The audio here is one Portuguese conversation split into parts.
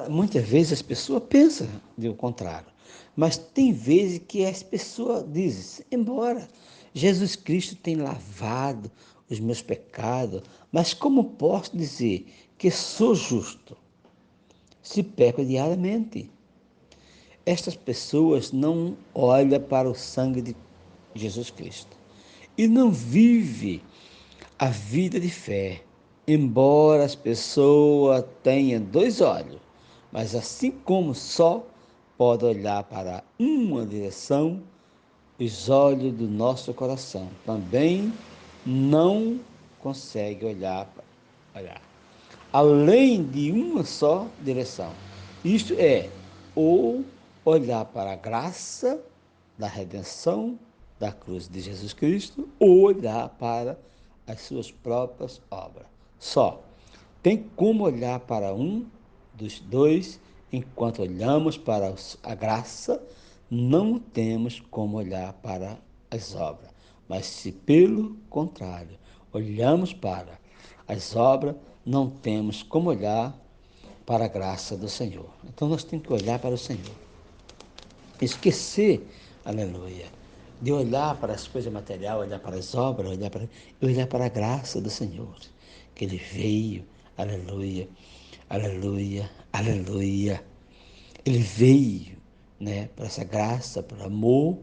Muitas vezes as pessoas pensam do contrário, mas tem vezes que as pessoas dizem, embora Jesus Cristo tenha lavado os meus pecados, mas como posso dizer que sou justo se peco diariamente? Estas pessoas não olham para o sangue de Jesus Cristo e não vivem a vida de fé. Embora as pessoas tenham dois olhos, mas assim como só pode olhar para uma direção, os olhos do nosso coração também não conseguem olhar além de uma só direção. Isto é, ou olhar para a graça da redenção da cruz de Jesus Cristo, ou olhar para as suas próprias obras. Só tem como olhar para um dos dois, enquanto olhamos para a graça, não temos como olhar para as obras. Mas se pelo contrário, olhamos para as obras, não temos como olhar para a graça do Senhor. Então nós temos que olhar para o Senhor. Esquecer, aleluia, de olhar para as coisas materiais, olhar para as obras, olhar para a graça do Senhor, que Ele veio, aleluia, aleluia, aleluia. Ele veio, né, para essa graça, para o amor,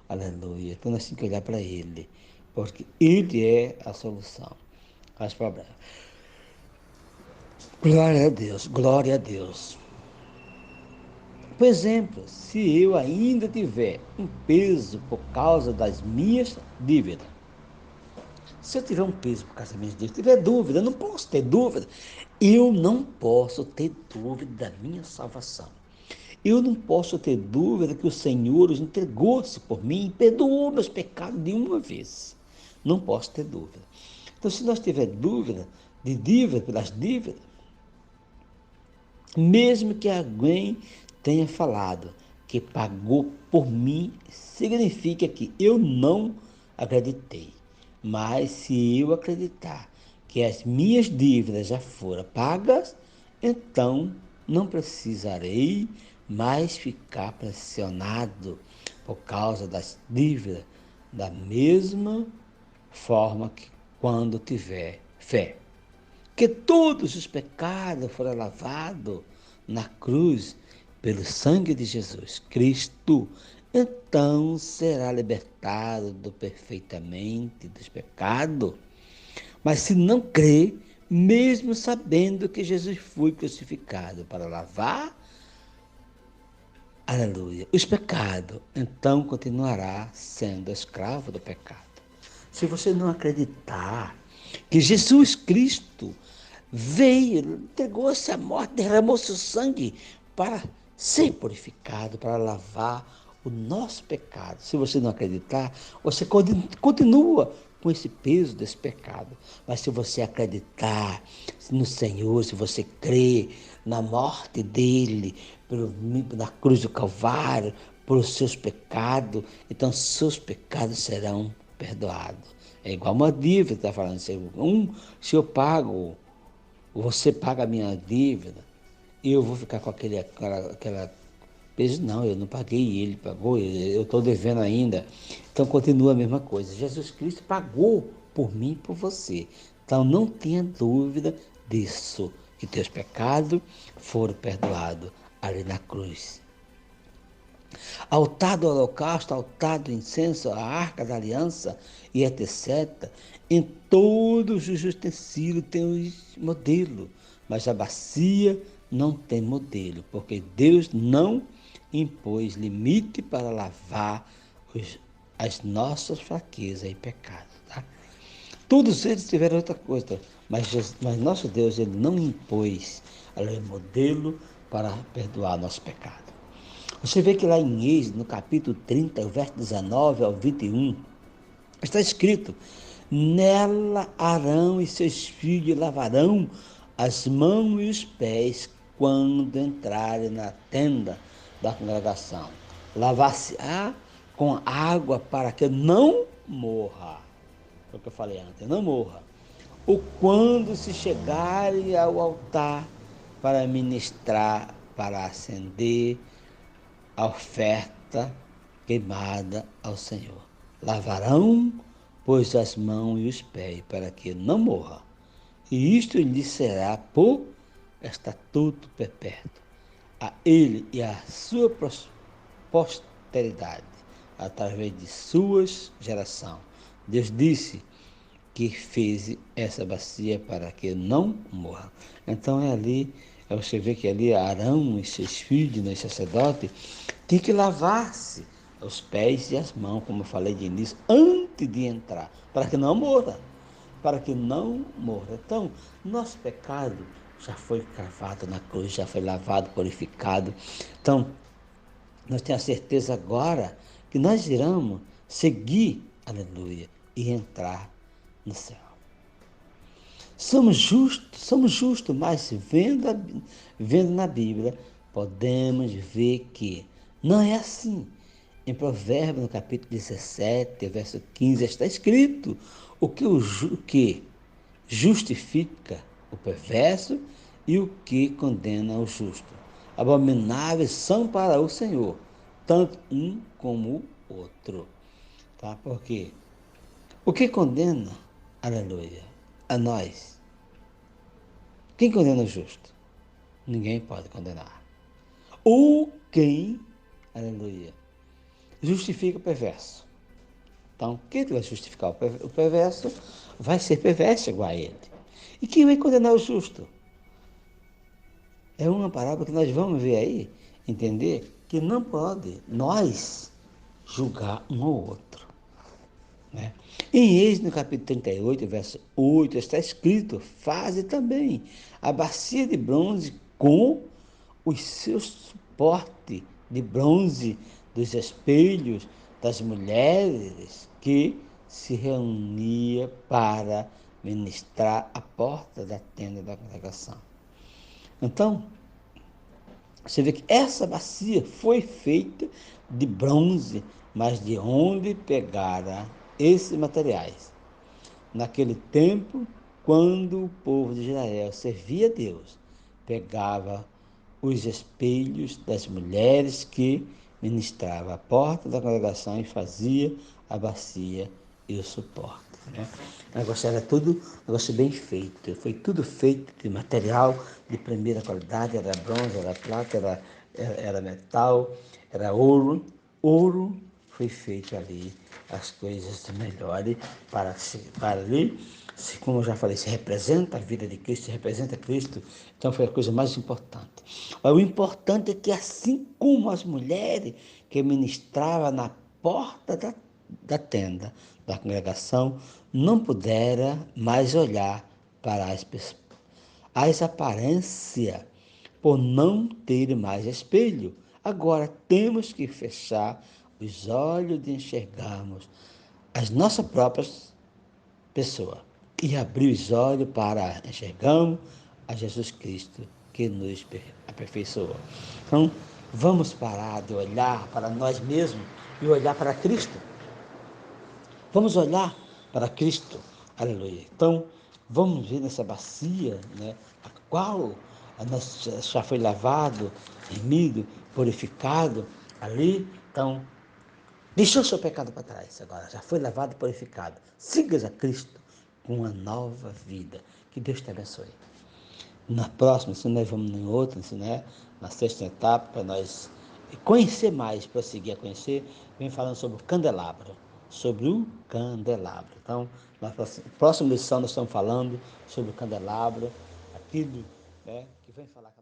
aleluia. Então nós temos que olhar para Ele, porque Ele é a solução aos problemas. Glória a Deus, glória a Deus. Por exemplo, se eu ainda tiver um peso por causa das minhas dívidas, se eu tiver um peso por causa das minhas dívidas, tiver dúvida, eu não posso ter dúvida, eu não posso ter dúvida da minha salvação. Eu não posso ter dúvida que o Senhor entregou-se por mim e perdoou meus pecados de uma vez. Não posso ter dúvida. Então, se nós tivermos dúvida de dívida pelas dívidas, mesmo que alguém tenha falado que pagou por mim, significa que eu não acreditei. Mas se eu acreditar que as minhas dívidas já foram pagas, então não precisarei mais ficar pressionado por causa das dívidas, da mesma forma que quando tiver fé que todos os pecados foram lavados na cruz pelo sangue de Jesus Cristo, então será libertado perfeitamente dos pecados. Mas se não crê, mesmo sabendo que Jesus foi crucificado para lavar, aleluia, os pecados, então continuará sendo escravo do pecado. Se você não acreditar que Jesus Cristo veio, entregou-se à morte, derramou seu sangue para ser purificado, para lavar o nosso pecado. Se você não acreditar, você continua com esse peso desse pecado. Mas se você acreditar no Senhor, se você crer na morte dele, na cruz do Calvário, pelos seus pecados, então seus pecados serão perdoados. É igual uma dívida, está falando. Se eu pago, você paga a minha dívida, eu vou ficar com aquela peso. Não, eu não paguei, ele pagou, eu estou devendo ainda. Então continua a mesma coisa. Jesus Cristo pagou por mim e por você. Então não tenha dúvida disso, que teus pecados foram perdoados ali na cruz. Altar do holocausto, altar do incenso, a arca da aliança e etc. Em todos os utensílios tem os modelos, mas a bacia não tem modelo, porque Deus não impôs limite para lavar as nossas fraquezas e pecados. Tá? Todos eles tiveram outra coisa, mas nosso Deus ele não impôs modelo para perdoar nosso pecado. Você vê que lá em Êxodo, no capítulo 30, verso 19 ao 21, está escrito: nela Arão e seus filhos lavarão as mãos e os pés quando entrarem na tenda da congregação. Lavar-se-á com água para que não morra. Foi o que eu falei antes, não morra. Ou quando se chegarem ao altar para ministrar para acender a oferta queimada ao Senhor. Lavarão, pois, as mãos e os pés, para que não morra. E isto lhe será por estatuto perpétuo, a ele e à sua posteridade, através de suas gerações. Deus disse que fez essa bacia para que não morra. Então é ali, você vê que ali Arão e seus filhos, né, sacerdote, tem que lavar-se os pés e as mãos, como eu falei de início, antes de entrar, para que não morra. Para que não morra. Então, nosso pecado já foi cravado na cruz, já foi lavado, purificado. Então, nós temos a certeza agora que nós iremos seguir, aleluia, e entrar no céu. Somos justos, mas vendo na Bíblia, podemos ver que não é assim. Em Provérbios, no capítulo 17, verso 15, está escrito o que justifica o perverso e o que condena o justo. Abomináveis são para o Senhor, tanto um como o outro. Tá? Porque o que condena, aleluia, a nós? Quem condena o justo? Ninguém pode condenar. Ou quem, aleluia, justifica o perverso? Então, quem vai justificar o perverso vai ser perverso igual a ele. E quem vai condenar o justo? É uma parábola que nós vamos ver aí, entender que não pode nós julgar um ao outro. Né? Em Êxodo, no capítulo 38, verso 8, está escrito: faze também a bacia de bronze com os seus suportes de bronze dos espelhos das mulheres que se reunia para ministrar à porta da tenda da congregação. Então, você vê que essa bacia foi feita de bronze, mas de onde pegara esses materiais? Naquele tempo, quando o povo de Israel servia a Deus, pegava os espelhos das mulheres que ministravam à porta da congregação e fazia a bacia e o suporte. Né? O negócio era tudo um negócio bem feito, foi tudo feito de material de primeira qualidade, era bronze, era prata, era metal, era ouro. Ouro foi feito ali, as coisas melhores para ali, como eu já falei, se representa a vida de Cristo, se representa Cristo, então foi a coisa mais importante. O importante é que assim como as mulheres que ministravam na porta da tenda da congregação, não pudera mais olhar para as aparências, por não ter mais espelho. Agora temos que fechar os olhos de enxergarmos as nossas próprias pessoas e abrir os olhos para enxergarmos a Jesus Cristo que nos aperfeiçoou. Então, vamos parar de olhar para nós mesmos e olhar para Cristo. Vamos olhar para Cristo, aleluia. Então, vamos ver nessa bacia, né, a qual já foi lavado, remido, purificado ali. Então, deixou o seu pecado para trás agora, já foi lavado e purificado. Sigas a Cristo com uma nova vida. Que Deus te abençoe. Na próxima, se nós vamos em outra, né, na sexta etapa, para nós conhecer mais, prosseguir a conhecer, vem falando sobre o candelabro. Sobre o candelabro. Então, na próxima lição nós estamos falando sobre o candelabro, aquilo, né, que vem falar